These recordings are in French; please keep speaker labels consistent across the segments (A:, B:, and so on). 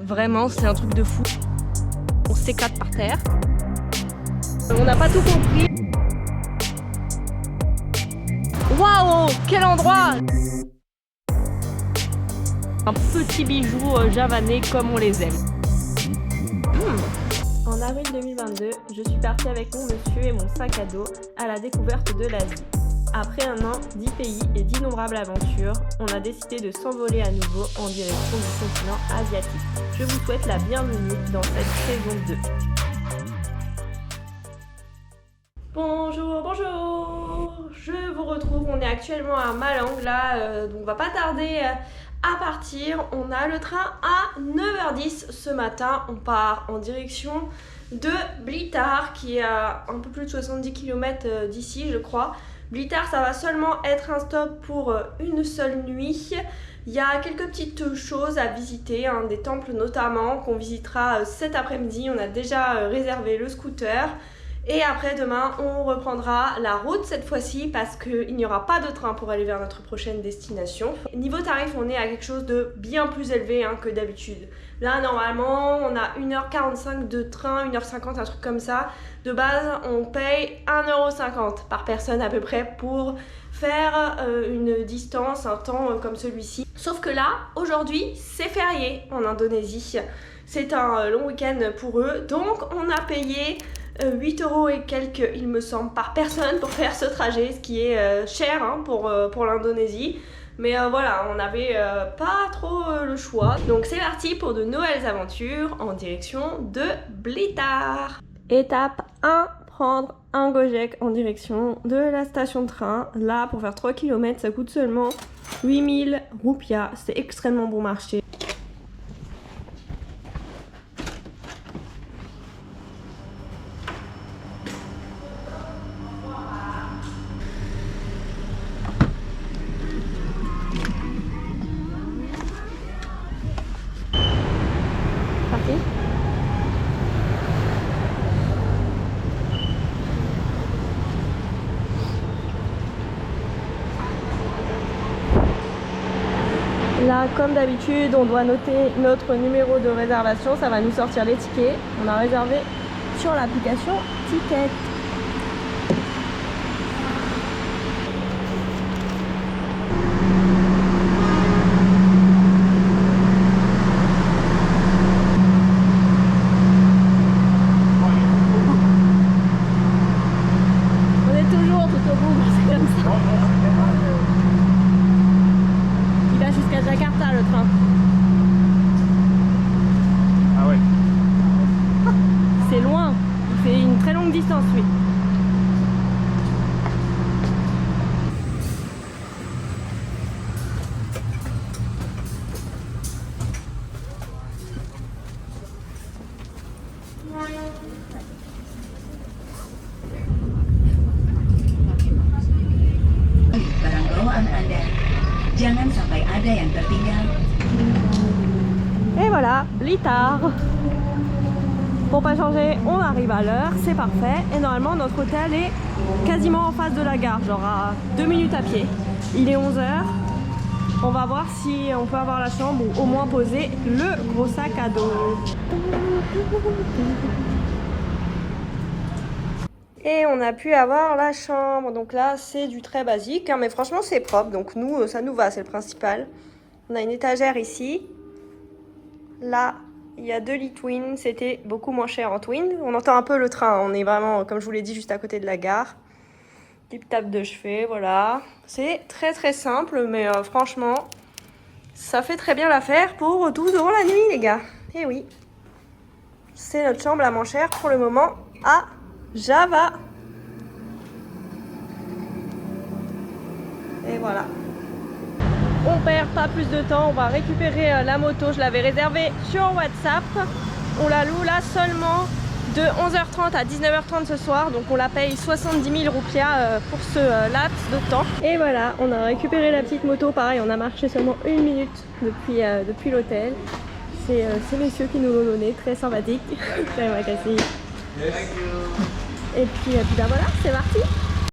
A: Vraiment, c'est un truc de fou. On s'éclate par terre. On n'a pas tout compris. Waouh, quel endroit! Un petit bijou javanais comme on les aime. En avril 2022, je suis partie avec mon monsieur et mon sac à dos à la découverte de l'Asie. Après un an, 10 pays et d'innombrables aventures, on a décidé de s'envoler à nouveau en direction du continent asiatique. Je vous souhaite la bienvenue dans cette saison 2. Bonjour, bonjour! Je vous retrouve, on est actuellement à Malang là, donc on va pas tarder à partir. On a le train à 9h10 ce matin, on part en direction de Blitar qui est à un peu plus de 70 km d'ici je crois. Blitar, ça va seulement être un stop pour une seule nuit. Il y a quelques petites choses à visiter, hein, des temples notamment qu'on visitera cet après-midi. On a déjà réservé le scooter. Et après demain, on reprendra la route cette fois-ci parce qu'il n'y aura pas de train pour aller vers notre prochaine destination. Niveau tarif, on est à quelque chose de bien plus élevé que d'habitude. Là, normalement, on a 1h45 de train, 1h50, un truc comme ça. De base, on paye 1,50€ par personne à peu près pour faire une distance, un temps comme celui-ci. Sauf que là, aujourd'hui, c'est férié en Indonésie. C'est un long week-end pour eux, donc on a payé 8€ et quelques il me semble par personne pour faire ce trajet, ce qui est cher pour l'Indonésie. Mais voilà, on n'avait pas trop le choix. Donc c'est parti pour de nouvelles aventures en direction de Blitar. Étape 1, prendre un Gojek en direction de la station de train. Là, pour faire 3 km, ça coûte seulement 8000 roupias. C'est extrêmement bon marché. Là, comme d'habitude, on doit noter notre numéro de réservation, ça va nous sortir les tickets. On a réservé sur l'application Ticket. On est toujours tout au bout, c'est comme ça. Jusqu'à Jakarta le train.
B: Ah ouais.
A: C'est loin, il fait une très longue distance lui.
C: Barang bawaan Anda. Jangan sampai ada yang tertinggal.
A: Et voilà, Blitar. Pour pas changer, on arrive à l'heure, c'est parfait. Et normalement, notre hôtel est quasiment en face de la gare, genre à 2 minutes à pied. Il est 11h. On va voir si on peut avoir la chambre ou au moins poser le gros sac à dos. Et on a pu avoir la chambre, donc là c'est du très basique, mais franchement c'est propre, donc nous ça nous va, c'est le principal. On a une étagère ici, là il y a 2 lits twin, c'était beaucoup moins cher en twin. On entend un peu le train, on est vraiment, comme je vous l'ai dit, juste à côté de la gare. Petite table de chevet, voilà. C'est très très simple, mais franchement, ça fait très bien l'affaire pour 12€ la nuit les gars. Et oui, c'est notre chambre la moins chère pour le moment à Java. Et voilà. On perd pas plus de temps, on va récupérer la moto. Je l'avais réservée sur WhatsApp. On la loue là seulement de 11h30 à 19h30 ce soir. Donc on la paye 70 000 roupias pour ce laps de temps. Et voilà, on a récupéré la petite moto. Pareil, on a marché seulement 1 minute depuis l'hôtel. C'est ces messieurs qui nous l'ont donné, très sympathique. Et puis ben voilà, c'est parti.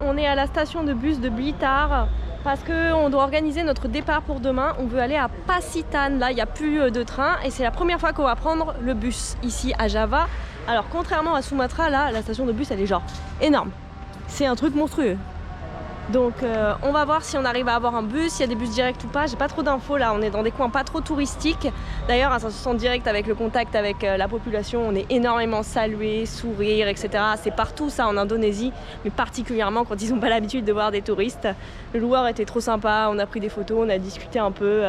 A: On est à la station de bus de Blitar. parce qu'on doit organiser notre départ pour demain. On veut aller à Pacitan, là il n'y a plus de train et c'est la première fois qu'on va prendre le bus ici à Java. Alors contrairement à Sumatra, là la station de bus elle est genre énorme, c'est un truc monstrueux. Donc on va voir si on arrive à avoir un bus, s'il y a des bus directs ou pas. J'ai pas trop d'infos là, on est dans des coins pas trop touristiques. D'ailleurs ça se sent direct avec le contact avec la population, on est énormément salués, sourire, etc. C'est partout ça en Indonésie, mais particulièrement quand ils n'ont pas l'habitude de voir des touristes. Le loueur était trop sympa, on a pris des photos, on a discuté un peu.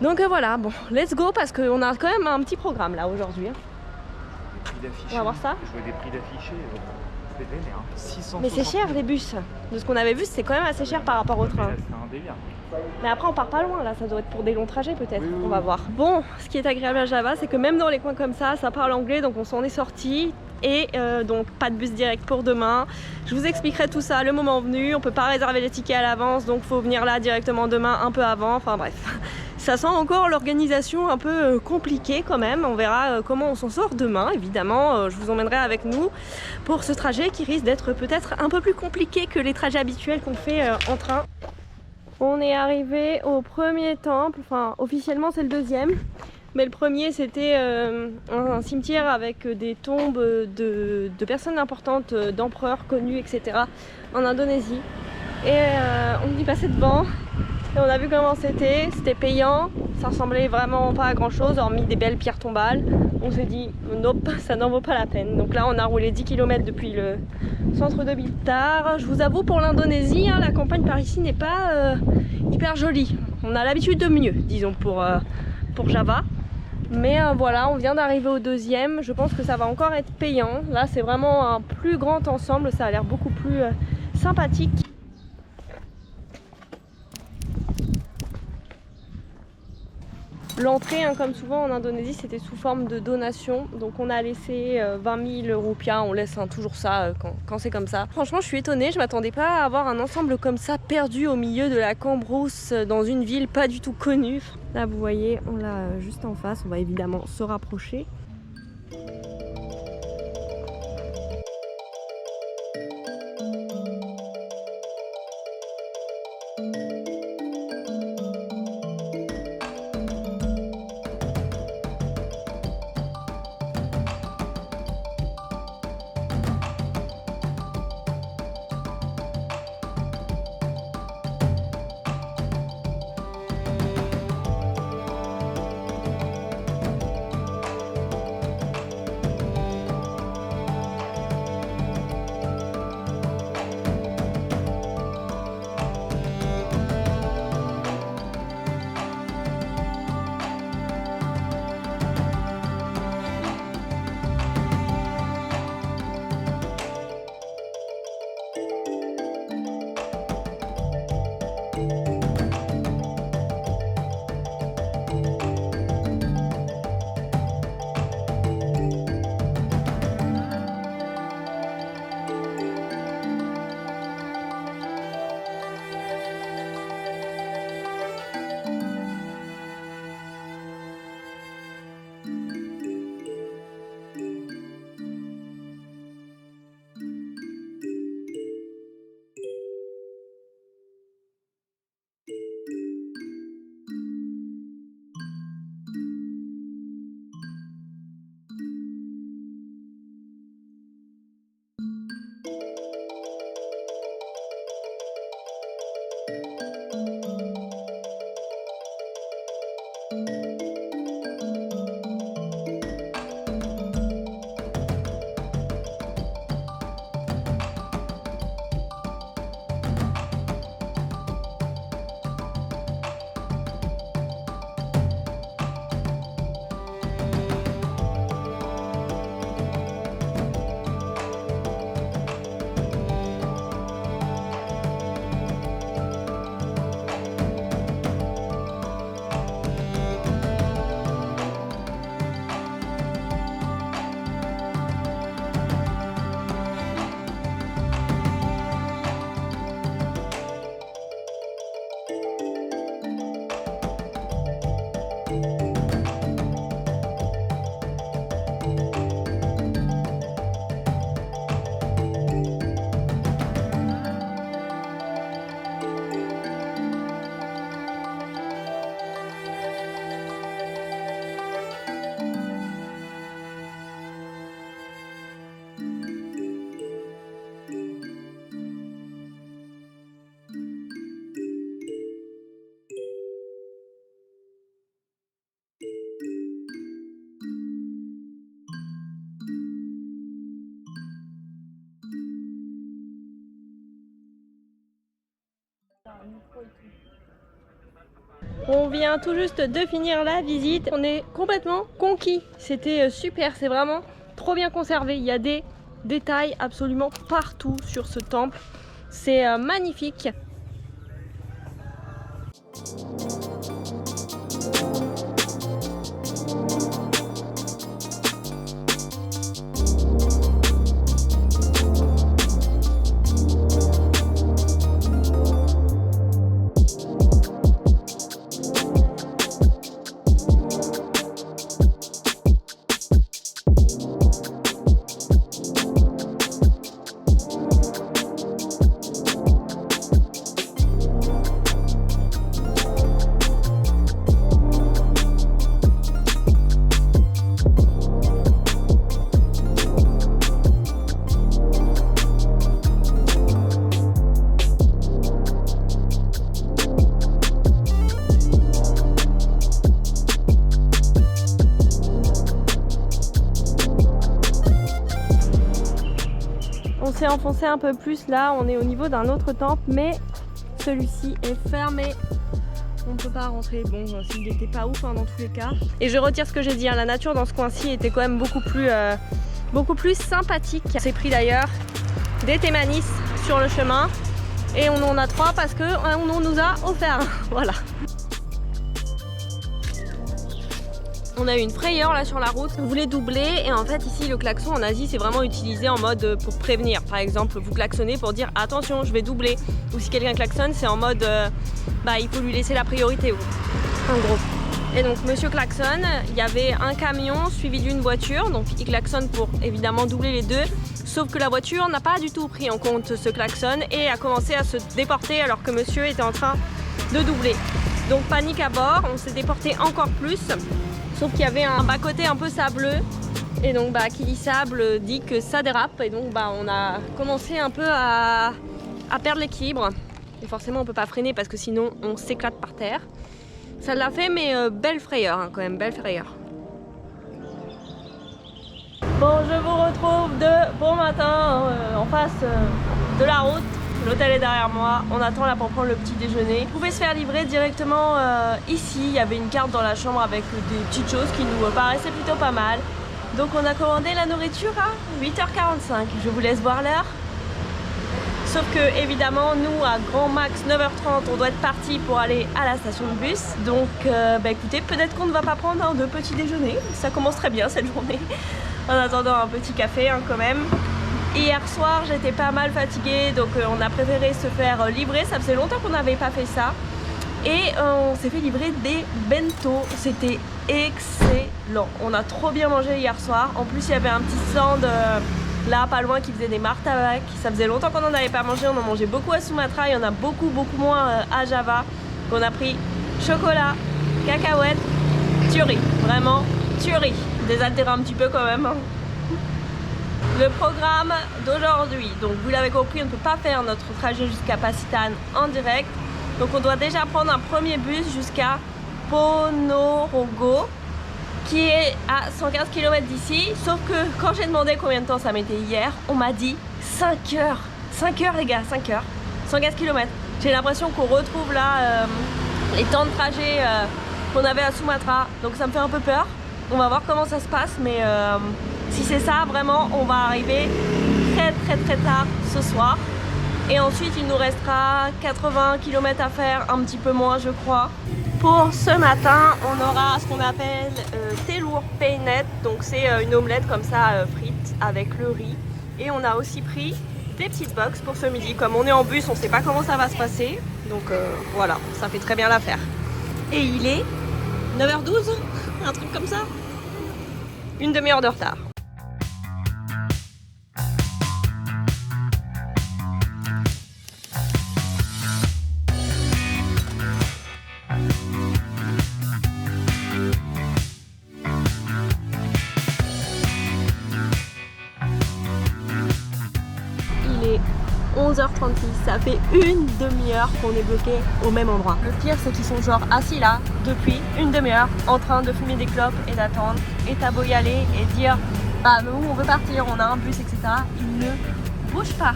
A: Donc voilà, bon, let's go parce qu'on a quand même un petit programme là aujourd'hui. On va voir ça.
B: Je vois des prix d'affichés. C'est vénère. 660.
A: Mais c'est cher les bus. De ce qu'on avait vu, c'est quand même assez cher par rapport au train.
B: C'est un délire.
A: Mais après, on part pas loin là, ça doit être pour des longs trajets peut-être.
B: Oui,
A: on va voir. Bon, ce qui est agréable à Java, c'est que même dans les coins comme ça parle anglais, donc on s'en est sorti. Et donc pas de bus direct pour demain. Je vous expliquerai tout ça le moment venu. On peut pas réserver les tickets à l'avance, donc faut venir là directement demain un peu avant. Enfin bref. Ça sent encore l'organisation un peu compliquée quand même. On verra comment on s'en sort demain. Évidemment, je vous emmènerai avec nous pour ce trajet qui risque d'être peut-être un peu plus compliqué que les trajets habituels qu'on fait en train. On est arrivé au premier temple. Enfin, officiellement, c'est le deuxième. Mais le premier, c'était un cimetière avec des tombes de personnes importantes, d'empereurs connus, etc. en Indonésie. Et on y passait devant. Et on a vu comment c'était payant, ça ressemblait vraiment pas à grand chose, hormis des belles pierres tombales. On s'est dit, nope, ça n'en vaut pas la peine. Donc là, on a roulé 10 km depuis le centre de Blitar. Je vous avoue, pour l'Indonésie, la campagne par ici n'est pas hyper jolie. On a l'habitude de mieux, disons, pour Java. Mais voilà, on vient d'arriver au deuxième. Je pense que ça va encore être payant. Là, c'est vraiment un plus grand ensemble, ça a l'air beaucoup plus sympathique. L'entrée, comme souvent en Indonésie, c'était sous forme de donation. Donc on a laissé 20 000 roupias, on laisse toujours ça quand c'est comme ça. Franchement, je suis étonnée, je m'attendais pas à avoir un ensemble comme ça perdu au milieu de la cambrousse dans une ville pas du tout connue. Là, vous voyez, on l'a juste en face, on va évidemment se rapprocher. On vient tout juste de finir la visite. On est complètement conquis. C'était super, c'est vraiment trop bien conservé. Il y a des détails absolument partout sur ce temple. C'est magnifique. On s'est enfoncé un peu plus là, on est au niveau d'un autre temple, mais celui-ci est fermé. On ne peut pas rentrer, bon, s'il n'était pas ouf dans tous les cas. Et je retire ce que j'ai dit, la nature dans ce coin-ci était quand même beaucoup plus sympathique. On s'est pris d'ailleurs des thémanis sur le chemin et on en a 3 parce qu'on nous a offert. Voilà. On a eu une frayeur là sur la route, on voulait doubler et en fait ici le klaxon en Asie c'est vraiment utilisé en mode pour prévenir. Par exemple vous klaxonnez pour dire attention je vais doubler, ou si quelqu'un klaxonne c'est en mode il faut lui laisser la priorité en gros. Et donc monsieur klaxonne, il y avait un camion suivi d'une voiture, donc il klaxonne pour évidemment doubler les deux, sauf que la voiture n'a pas du tout pris en compte ce klaxon et a commencé à se déporter alors que monsieur était en train de doubler. Donc panique à bord, on s'est déporté encore plus. Sauf qu'il y avait un bas-côté un peu sableux et donc qui dit sable dit que ça dérape et donc on a commencé un peu à perdre l'équilibre et forcément on peut pas freiner parce que sinon on s'éclate par terre. Ça l'a fait mais belle frayeur quand même, belle frayeur. Bon je vous retrouve de bon matin en face de la route. L'hôtel est derrière moi, on attend là pour prendre le petit déjeuner. Vous pouvez se faire livrer directement ici, il y avait une carte dans la chambre avec des petites choses qui nous paraissaient plutôt pas mal. Donc on a commandé la nourriture à 8h45, je vous laisse voir l'heure. Sauf que évidemment nous à grand max 9h30 on doit être parti pour aller à la station de bus. Donc écoutez, peut-être qu'on ne va pas prendre de petit déjeuner, ça commence très bien cette journée. En attendant un petit café quand même. Hier soir j'étais pas mal fatiguée donc on a préféré se faire livrer, ça faisait longtemps qu'on n'avait pas fait ça. Et on s'est fait livrer des bento, c'était excellent. On a trop bien mangé hier soir, en plus il y avait un petit stand là pas loin qui faisait des martabak. Ça faisait longtemps qu'on n'en avait pas mangé, on en mangeait beaucoup à Sumatra, il y en a beaucoup moins à Java. On a pris chocolat, cacahuètes, tuerie, vraiment tuerie. Désaltéré un petit peu quand même. Le programme d'aujourd'hui, donc vous l'avez compris, on ne peut pas faire notre trajet jusqu'à Pacitan en direct. Donc on doit déjà prendre un premier bus jusqu'à Ponorogo qui est à 115 km d'ici. Sauf que quand j'ai demandé combien de temps ça mettait hier, on m'a dit 5 heures. 5 heures les gars, 5 heures. 115 km. J'ai l'impression qu'on retrouve là les temps de trajet qu'on avait à Sumatra. Donc ça me fait un peu peur. On va voir comment ça se passe, mais si c'est ça, vraiment, on va arriver très tard ce soir. Et ensuite, il nous restera 80 km à faire, un petit peu moins, je crois. Pour ce matin, on aura ce qu'on appelle telur peinet. Donc c'est une omelette comme ça, frite, avec le riz. Et on a aussi pris des petites box pour ce midi. Comme on est en bus, on ne sait pas comment ça va se passer. Donc voilà, ça fait très bien l'affaire. Et il est 9h12, un truc comme ça. Une demi-heure de retard. Il est 11h36, ça fait une demi-heure qu'on est bloqué au même endroit. Le pire c'est qu'ils sont genre assis là depuis une demi-heure en train de fumer des clopes et d'attendre. Et t'as beau y aller et dire nous on veut partir, on a un bus etc. Ils ne bougent pas.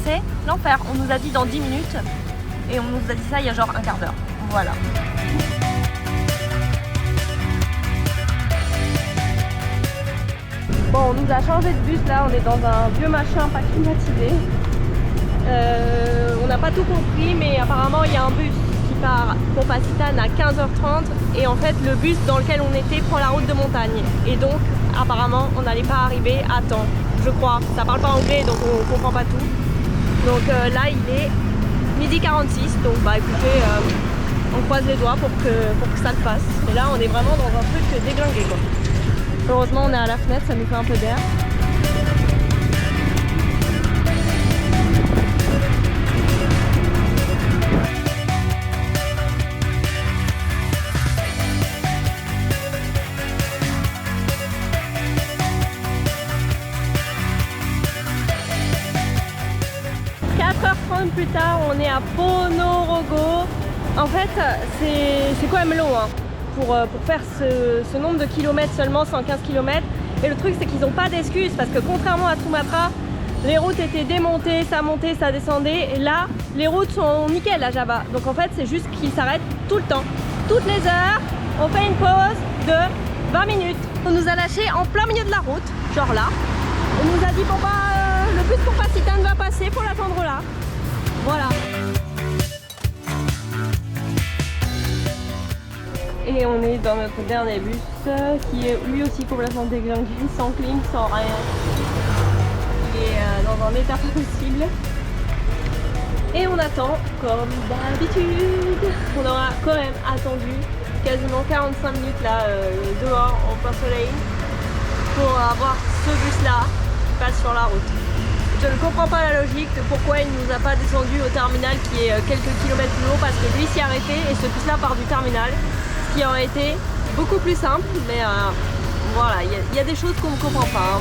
A: C'est l'enfer. On nous a dit dans 10 minutes et on nous a dit ça il y a genre un quart d'heure. Voilà. nous a changé de bus là, on est dans un vieux machin pas climatisé. On n'a pas tout compris, mais apparemment il y a un bus qui part pour Pacitan à 15h30 et en fait le bus dans lequel on était prend la route de montagne. Et donc apparemment on n'allait pas arriver à temps, je crois. Ça parle pas anglais donc on comprend pas tout. Donc là il est 12h46, donc bah écoutez, on croise les doigts pour que ça le fasse. Et là on est vraiment dans un truc déglingué quoi. Heureusement on est à la fenêtre, ça nous fait un peu d'air. Plus tard, on est à Ponorogo. En fait, c'est quand même long hein, pour faire ce nombre de kilomètres, seulement 115 km. Et le truc, c'est qu'ils n'ont pas d'excuses parce que contrairement à Sumatra, les routes étaient démontées, ça montait, ça descendait. Et là, les routes sont nickel à Java. Donc en fait, c'est juste qu'ils s'arrêtent tout le temps. Toutes les heures, on fait une pause de 20 minutes. On nous a lâché en plein milieu de la route, genre là. On nous a dit, bon bah, le bus pour Pacitan va passer, faut l'attendre là. Voilà. Et on est dans notre dernier bus qui est lui aussi complètement déglingué, sans clim, sans rien. Il est dans un état pas possible. Et on attend comme d'habitude. On aura quand même attendu quasiment 45 minutes là dehors en plein soleil pour avoir ce bus là qui passe sur la route. Je ne comprends pas la logique de pourquoi il ne nous a pas descendu au terminal qui est quelques kilomètres plus haut, parce que lui s'y est arrêté et ce bus là part du terminal, ce qui aurait été beaucoup plus simple, mais voilà, il y a des choses qu'on ne comprend pas. Hein.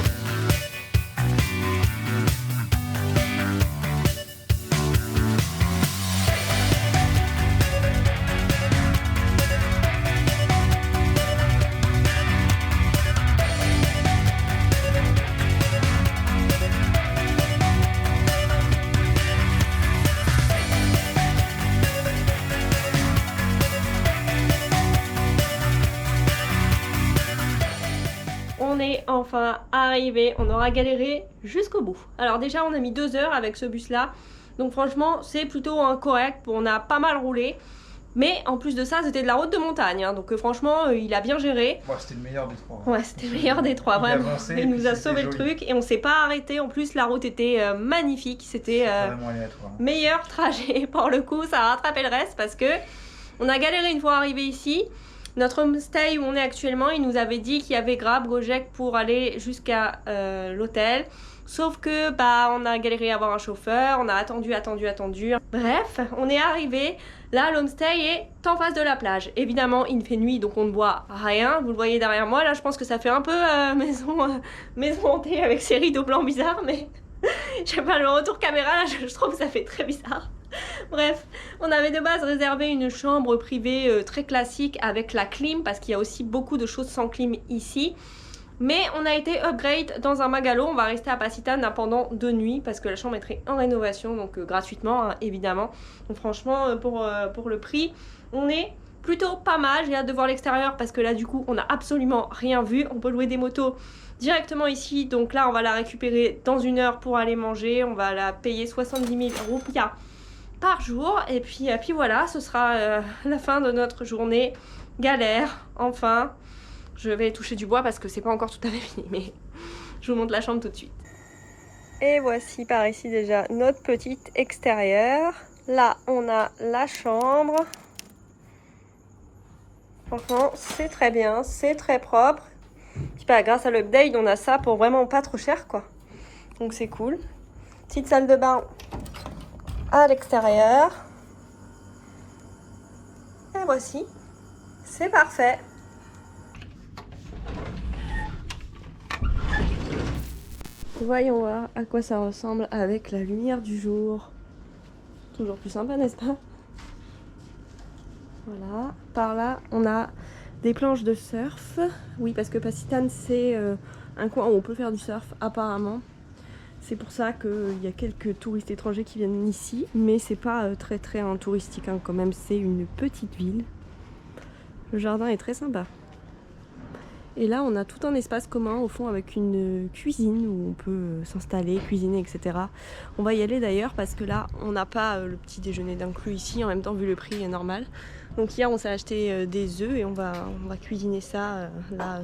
A: On est enfin arrivé, on aura galéré jusqu'au bout. Alors déjà on a mis 2 heures avec ce bus là, donc franchement c'est plutôt correct, on a pas mal roulé. Mais en plus de ça c'était de la route de montagne, hein, donc franchement il a bien géré.
B: Ouais, c'était le meilleur des trois.
A: Ouais, c'était le meilleur des trois, vraiment. Il nous a sauvé le truc et on s'est pas arrêté, en plus la route était magnifique, c'était meilleur trajet pour le coup, ça a rattrapé le reste parce que on a galéré une fois arrivé ici. Notre homestay où on est actuellement, il nous avait dit qu'il y avait Grab, Gojek pour aller jusqu'à l'hôtel. Sauf que bah on a galéré à avoir un chauffeur, on a attendu. Bref, on est arrivé. Là, l'homestay est en face de la plage. Évidemment, il fait nuit, donc on ne voit rien. Vous le voyez derrière moi. Là, je pense que ça fait un peu maison hantée avec ces rideaux blancs bizarres, mais je sais pas, le retour caméra, là, je trouve que ça fait très bizarre. Bref, on avait de base réservé une chambre privée très classique avec la clim parce qu'il y a aussi beaucoup de choses sans clim ici. Mais on a été upgrade dans un magalo, on va rester à Pacitan pendant 2 nuits parce que la chambre est en rénovation, donc gratuitement hein, évidemment. Donc franchement pour le prix, on est plutôt pas mal. J'ai hâte de voir l'extérieur parce que là du coup on n'a absolument rien vu. On peut louer des motos directement ici, donc là on va la récupérer dans 1 heure pour aller manger. On va la payer 70 000 roupias par jour et puis voilà, ce sera la fin de notre journée galère. Enfin, je vais toucher du bois parce que c'est pas encore tout à fait fini, mais je vous montre la chambre tout de suite. Et voici par ici déjà notre petite extérieur. Là on a la chambre. Franchement c'est très bien, c'est très propre. Puis bah, grâce à l'update on a ça pour vraiment pas trop cher quoi. Donc c'est cool. Petite salle de bain à l'extérieur. Et voici, c'est parfait. Voyons voir à quoi ça ressemble avec la lumière du jour. Toujours plus sympa, n'est-ce pas? Voilà, par là on a des planches de surf. Oui, parce que Pacitan c'est un coin où on peut faire du surf apparemment. C'est pour ça qu'il y a quelques touristes étrangers qui viennent ici, mais c'est pas très touristique hein, quand même, c'est une petite ville. Le jardin est très sympa. Et là, on a tout un espace commun au fond avec une cuisine où on peut s'installer, cuisiner, etc. On va y aller d'ailleurs parce que là, on n'a pas le petit déjeuner d'inclus ici. En même temps, vu le prix est normal. Donc hier, on s'est acheté des œufs et on va cuisiner ça là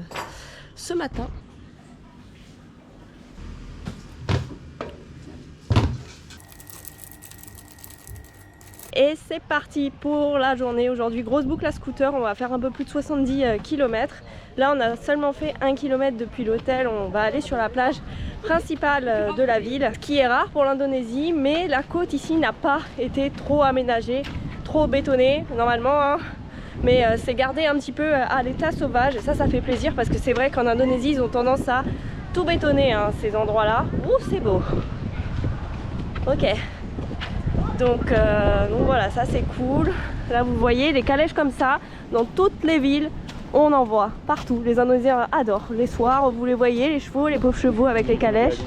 A: ce matin. Et c'est parti pour la journée. Aujourd'hui, grosse boucle à scooter, on va faire un peu plus de 70 km. Là, on a seulement fait 1 km depuis l'hôtel. On va aller sur la plage principale de la ville, ce qui est rare pour l'Indonésie, mais la côte ici n'a pas été trop aménagée, trop bétonnée normalement, hein. Mais c'est gardé un petit peu à l'état sauvage et ça fait plaisir parce que c'est vrai qu'en Indonésie, ils ont tendance à tout bétonner, hein, ces endroits-là. Ouh, c'est beau. Ok. Donc voilà, ça c'est cool. Là vous voyez les calèches comme ça, dans toutes les villes, on en voit partout. Les Indonésiens adorent. Les soirs, vous les voyez, les chevaux, les pauvres chevaux avec les calèches.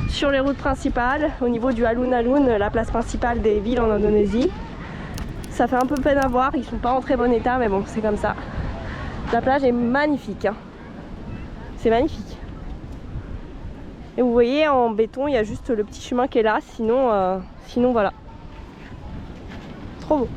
A: Sur les routes principales, au niveau du alun-alun, la place principale des villes en Indonésie. Ça fait un peu peine à voir, ils sont pas en très bon état, mais bon, c'est comme ça. La plage est magnifique, hein. C'est magnifique. Et vous voyez, en béton, il y a juste le petit chemin qui est là, sinon voilà. Trop beau.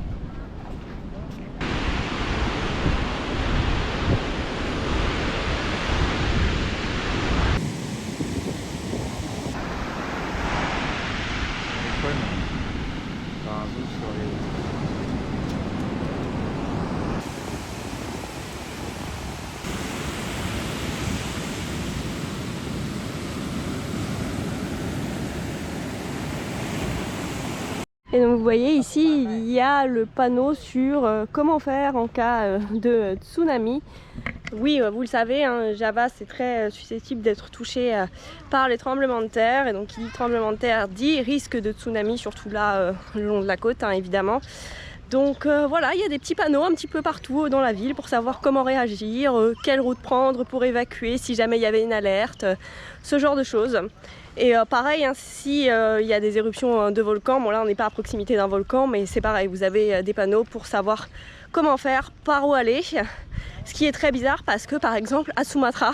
A: Et donc vous voyez ici, il y a le panneau sur comment faire en cas de tsunami. Oui, vous le savez, hein, Java c'est très susceptible d'être touché par les tremblements de terre. Et donc qui dit tremblement de terre dit risque de tsunami, surtout là le long de la côte, hein, évidemment. Donc voilà, il y a des petits panneaux un petit peu partout dans la ville pour savoir comment réagir, quelle route prendre pour évacuer si jamais il y avait une alerte, ce genre de choses. Et pareil, hein, si il y a des éruptions de volcans, bon là on n'est pas à proximité d'un volcan, mais c'est pareil, vous avez des panneaux pour savoir comment faire, par où aller. Ce qui est très bizarre parce que par exemple à Sumatra,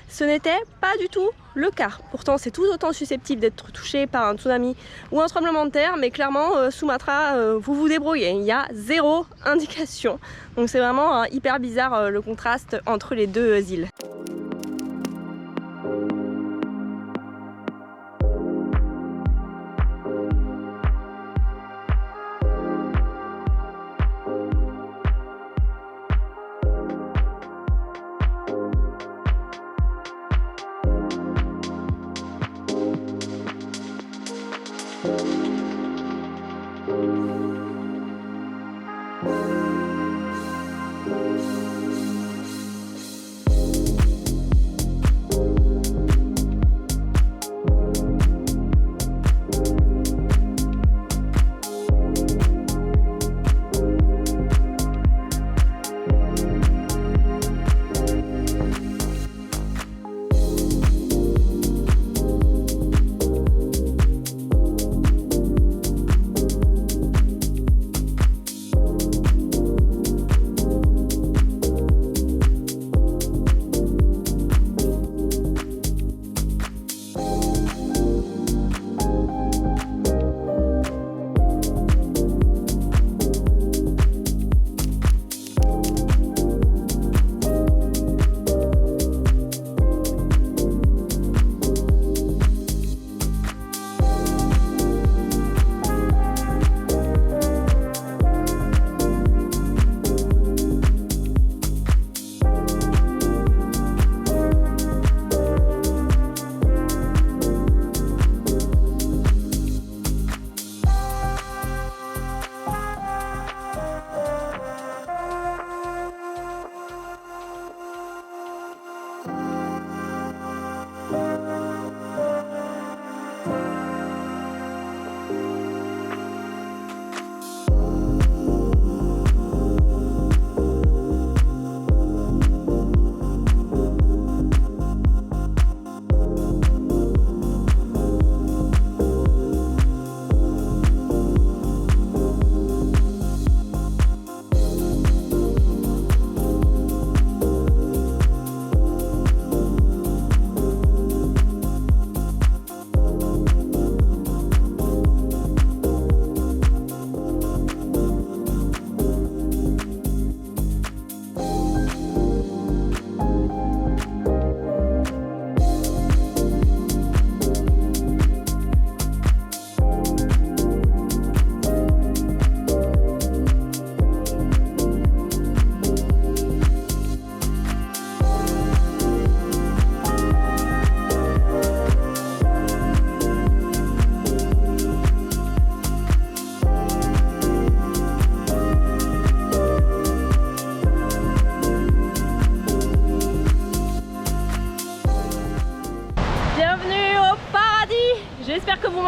A: ce n'était pas du tout le cas. Pourtant c'est tout autant susceptible d'être touché par un tsunami ou un tremblement de terre, mais clairement Sumatra, vous vous débrouillez, il y a zéro indication. Donc c'est vraiment hyper bizarre le contraste entre les deux îles.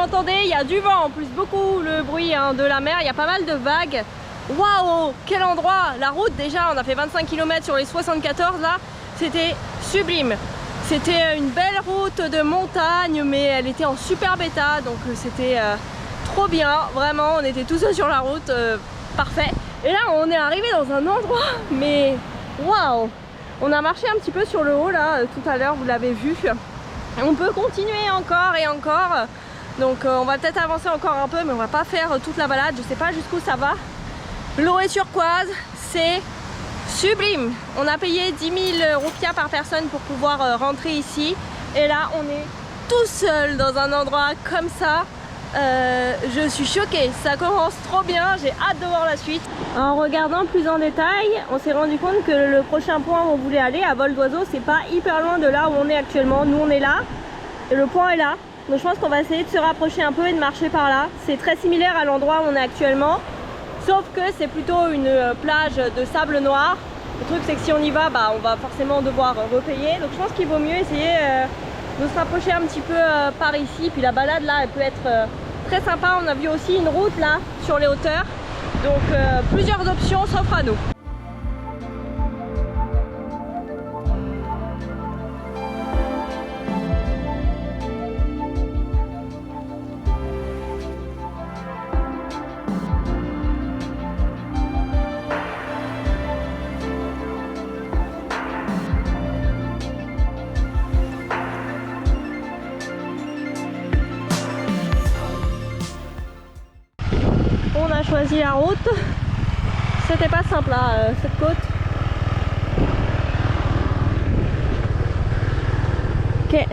A: m'entendez, il y a du vent, en plus beaucoup le bruit hein, de la mer, il y a pas mal de vagues. Waouh, quel endroit! La route déjà, on a fait 25 km sur les 74 là, c'était sublime. C'était une belle route de montagne, mais elle était en superbe état, donc c'était trop bien, vraiment, on était tout seuls sur la route, parfait. Et là, on est arrivé dans un endroit, mais waouh! On a marché un petit peu sur le haut là, tout à l'heure, vous l'avez vu. On peut continuer encore et encore, donc on va peut-être avancer encore un peu, mais on va pas faire toute la balade, je sais pas jusqu'où ça va. L'eau est turquoise, c'est sublime. On a payé 10 000 roupias par personne pour pouvoir rentrer ici. Et là, on est tout seul dans un endroit comme ça. Je suis choquée, ça commence trop bien, j'ai hâte de voir la suite. En regardant plus en détail, on s'est rendu compte que le prochain point où on voulait aller, à vol d'oiseau, c'est pas hyper loin de là où on est actuellement. Nous, on est là, et le point est là. Donc je pense qu'on va essayer de se rapprocher un peu et de marcher par là. C'est très similaire à l'endroit où on est actuellement. Sauf que c'est plutôt une plage de sable noir. Le truc c'est que si on y va, on va forcément devoir repayer. Donc je pense qu'il vaut mieux essayer de se rapprocher un petit peu par ici. Puis la balade là, elle peut être très sympa. On a vu aussi une route là sur les hauteurs. Donc plusieurs options s'offrent à nous. On a choisi la route, c'était pas simple là, cette côte. Ok.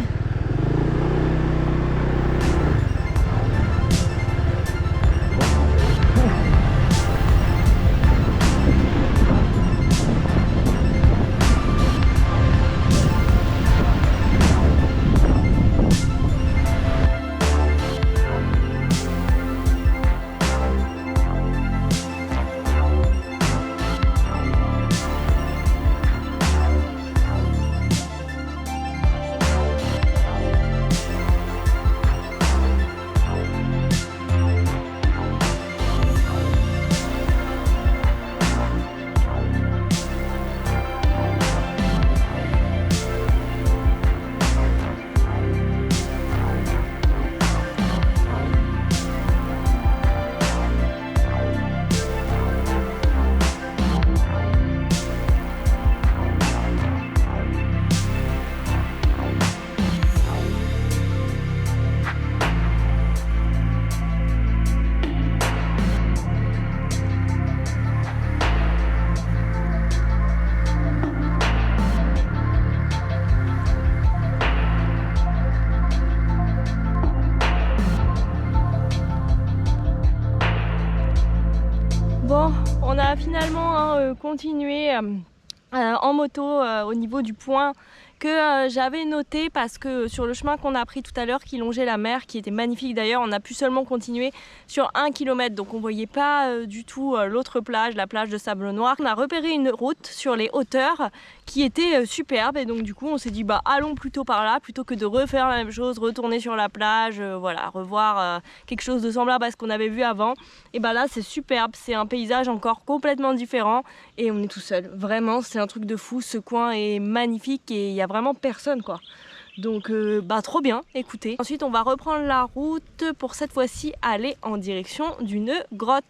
A: Bon, on a finalement continué en moto au niveau du point que j'avais noté parce que sur le chemin qu'on a pris tout à l'heure qui longeait la mer, qui était magnifique d'ailleurs, on a pu seulement continuer sur 1 km, donc on voyait pas du tout l'autre plage, la plage de sable noir. On a repéré une route sur les hauteurs qui était superbe et donc du coup on s'est dit allons plutôt par là plutôt que de refaire la même chose, retourner sur la plage, voilà, revoir quelque chose de semblable à ce qu'on avait vu avant. Et là c'est superbe, c'est un paysage encore complètement différent et on est tout seul, vraiment c'est un truc de fou, ce coin est magnifique et il y a vraiment personne quoi. Donc trop bien, écoutez. Ensuite on va reprendre la route pour cette fois-ci aller en direction d'une grotte.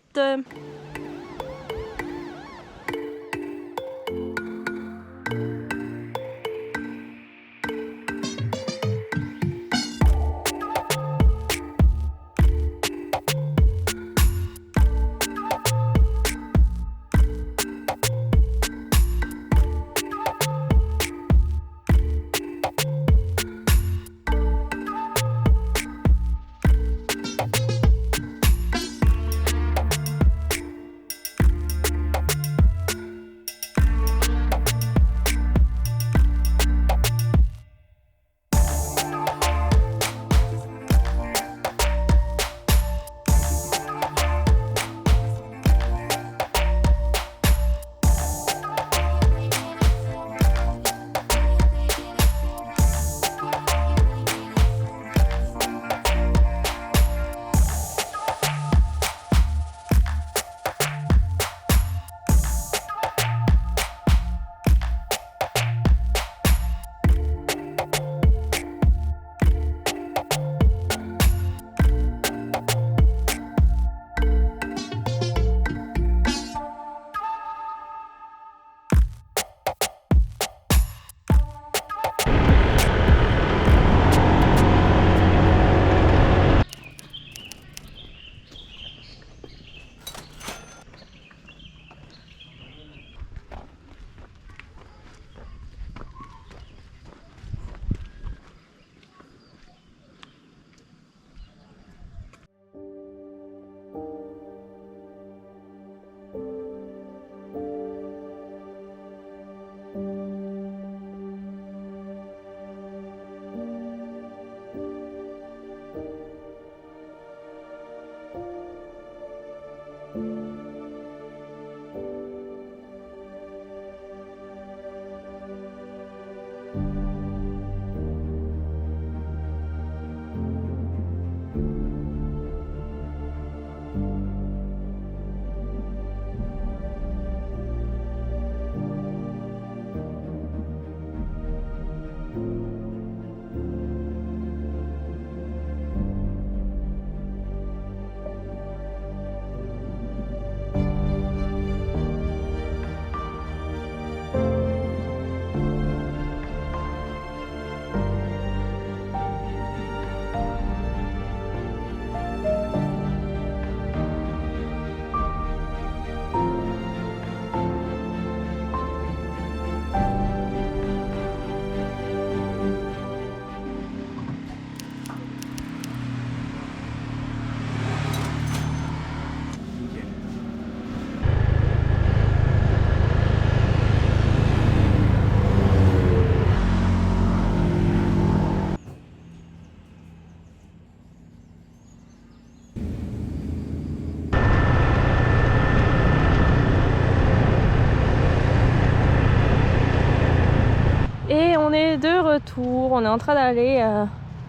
A: Et on est de retour, on est en train d'aller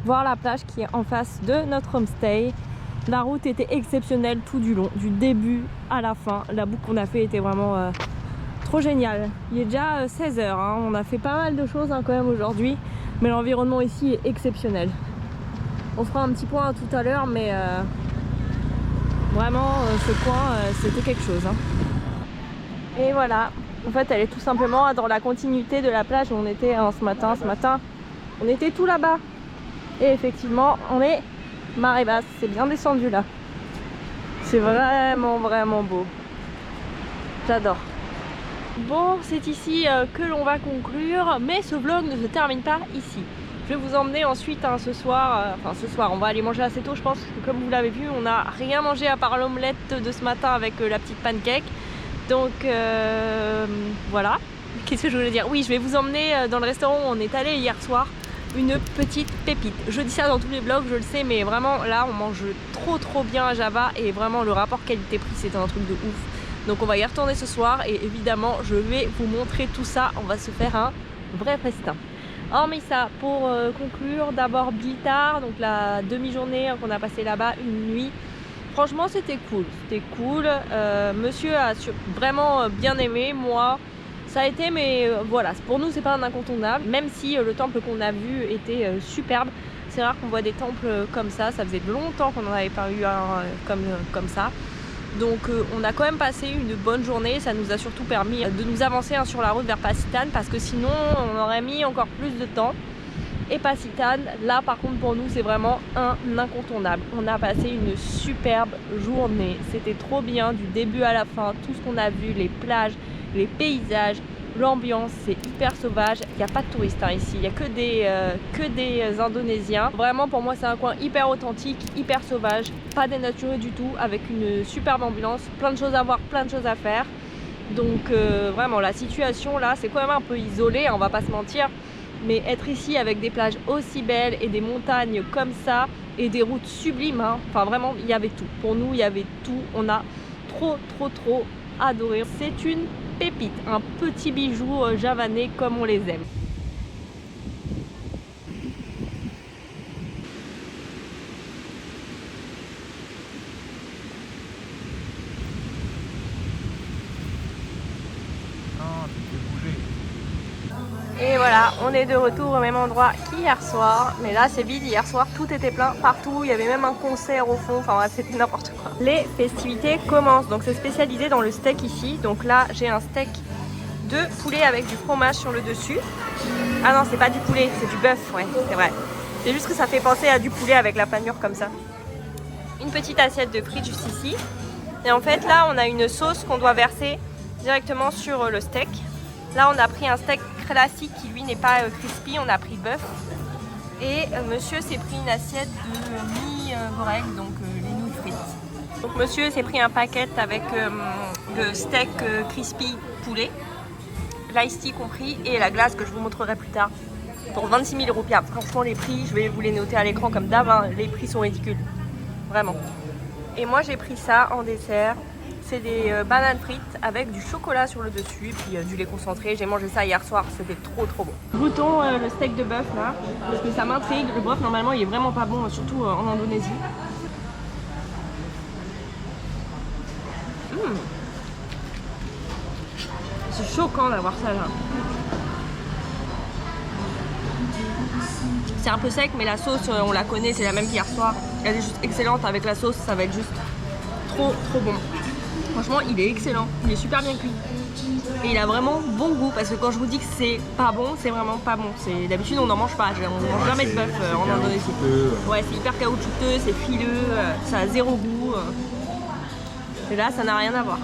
A: voir la plage qui est en face de notre homestay. La route était exceptionnelle tout du long, du début à la fin. La boucle qu'on a fait était vraiment trop géniale. Il est déjà 16 h, hein. On a fait pas mal de choses quand même aujourd'hui, mais l'environnement ici est exceptionnel. On fera un petit point tout à l'heure, mais vraiment ce coin c'était quelque chose, hein. Et voilà. En fait, elle est tout simplement dans la continuité de la plage où on était ce matin. Ce matin, on était tout là-bas. Et effectivement, on est marée basse. C'est bien descendu là. C'est vraiment, vraiment beau. J'adore. Bon, c'est ici que l'on va conclure. Mais ce vlog ne se termine pas ici. Je vais vous emmener ensuite ce soir. Ce soir, on va aller manger assez tôt, je pense. Que comme vous l'avez vu, on n'a rien mangé à part l'omelette de ce matin avec la petite pancake. Donc voilà, qu'est-ce que je voulais dire? Oui, je vais vous emmener dans le restaurant où on est allé hier soir, une petite pépite. Je dis ça dans tous les vlogs, je le sais, mais vraiment là on mange trop bien à Java et vraiment le rapport qualité-prix c'était un truc de ouf. Donc on va y retourner ce soir et évidemment je vais vous montrer tout ça, on va se faire un vrai festin. Hormis ça, pour conclure, d'abord Blitar, donc la demi-journée qu'on a passé là-bas, une nuit. Franchement c'était cool, monsieur a vraiment bien aimé, moi ça a été, mais voilà, pour nous c'est pas un incontournable, même si le temple qu'on a vu était superbe. C'est rare qu'on voit des temples comme ça faisait longtemps qu'on n'en avait pas eu un comme ça. Donc on a quand même passé une bonne journée, ça nous a surtout permis de nous avancer sur la route vers Pasitan, parce que sinon on aurait mis encore plus de temps. Et Pasitan, là par contre pour nous c'est vraiment un incontournable. On a passé une superbe journée, c'était trop bien du début à la fin, tout ce qu'on a vu, les plages, les paysages, l'ambiance, c'est hyper sauvage. Il n'y a pas de touristes ici, il n'y a que des Indonésiens. Vraiment pour moi c'est un coin hyper authentique, hyper sauvage, pas dénaturé du tout, avec une superbe ambiance, plein de choses à voir, plein de choses à faire. Donc vraiment la situation là c'est quand même un peu isolé, on va pas se mentir. Mais être ici avec des plages aussi belles et des montagnes comme ça et des routes sublimes, hein. Enfin vraiment il y avait tout. Pour nous il y avait tout. On a trop adoré. C'est une pépite, un petit bijou javanais comme on les aime. Et voilà, on est de retour au même endroit qu'hier soir. Mais là c'est vide, hier soir tout était plein partout. Il y avait même un concert au fond, enfin bref c'était n'importe quoi. Les festivités commencent, donc c'est spécialisé dans le steak ici. Donc là j'ai un steak de poulet avec du fromage sur le dessus. Ah non c'est pas du poulet, c'est du bœuf, ouais c'est vrai. C'est juste que ça fait penser à du poulet avec la panure comme ça. Une petite assiette de frites juste ici. Et en fait là on a une sauce qu'on doit verser directement sur le steak. Là on a pris un steak classique qui lui n'est pas crispy, on a pris bœuf. Et monsieur s'est pris une assiette de mi-goreng, donc les nouilles frites. Donc monsieur s'est pris un paquet avec le steak crispy poulet. l'ice tea compris et la glace que je vous montrerai plus tard pour 26 000 roupias. Franchement les prix, je vais vous les noter à l'écran comme d'hab, hein, les prix sont ridicules, vraiment. Et moi j'ai pris ça en dessert, c'est des bananes frites avec du chocolat sur le dessus et puis du lait concentré. J'ai mangé ça hier soir, c'était trop bon. Goûtons le steak de bœuf là, parce que ça m'intrigue. Le bœuf normalement il est vraiment pas bon, surtout en Indonésie. C'est choquant d'avoir ça là. C'est un peu sec mais la sauce on la connaît, c'est la même qu'hier soir. Elle est juste excellente avec la sauce, ça va être juste trop bon. Franchement il est excellent, il est super bien cuit. Et il a vraiment bon goût parce que quand je vous dis que c'est pas bon, c'est vraiment pas bon. D'habitude on n'en mange pas, on mange jamais de bœuf en Indonésie. Ouais, c'est hyper caoutchouteux, c'est fileux, ça a zéro goût. Et là ça n'a rien à voir.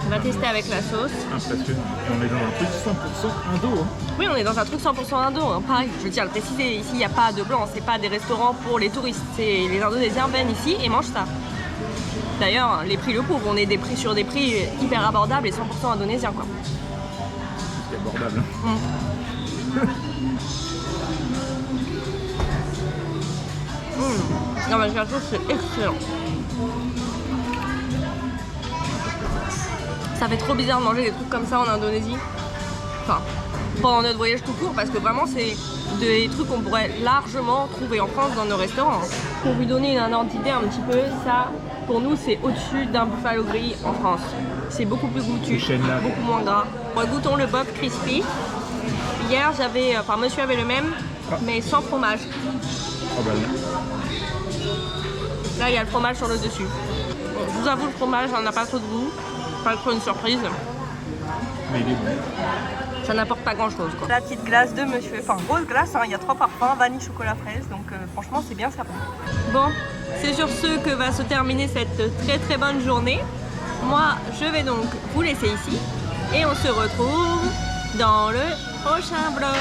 A: On va tester avec la sauce.
D: Impressionnant. On est dans un truc 100% indo. Hein.
A: Oui, on est dans un truc 100% indo. Hein. Pareil, je tiens à le préciser, ici il n'y a pas de blanc, c'est pas des restaurants pour les touristes. Les Indonésiens viennent ici et mangent ça. D'ailleurs, les prix le prouvent, on est sur des prix hyper abordables et 100% indonésiens quoi.
D: C'est abordable.
A: Non mais la sauce c'est excellent. Ça fait trop bizarre de manger des trucs comme ça en Indonésie. Enfin, pendant notre voyage tout court, parce que vraiment c'est des trucs qu'on pourrait largement trouver en France dans nos restaurants. Pour vous donner un ordre d'idée un petit peu, ça pour nous c'est au-dessus d'un buffalo gris en France. C'est beaucoup plus goûtu, beaucoup moins gras. Bon, goûtons le Bob Crispy. Hier monsieur avait le même, mais sans fromage.
D: Oh bah non.
A: Là il y a le fromage sur le dessus. Bon, je vous avoue le fromage on n'a pas trop de goût. Pas trop une surprise.
D: Mais il est bon.
A: Ça n'apporte pas grand chose quoi. La petite glace de monsieur, enfin grosse glace, hein, il y a 3 parfums, vanille, chocolat, fraise, donc franchement c'est bien sympa. Bon, c'est sur ce que va se terminer cette très bonne journée. Moi je vais donc vous laisser ici et on se retrouve dans le prochain vlog.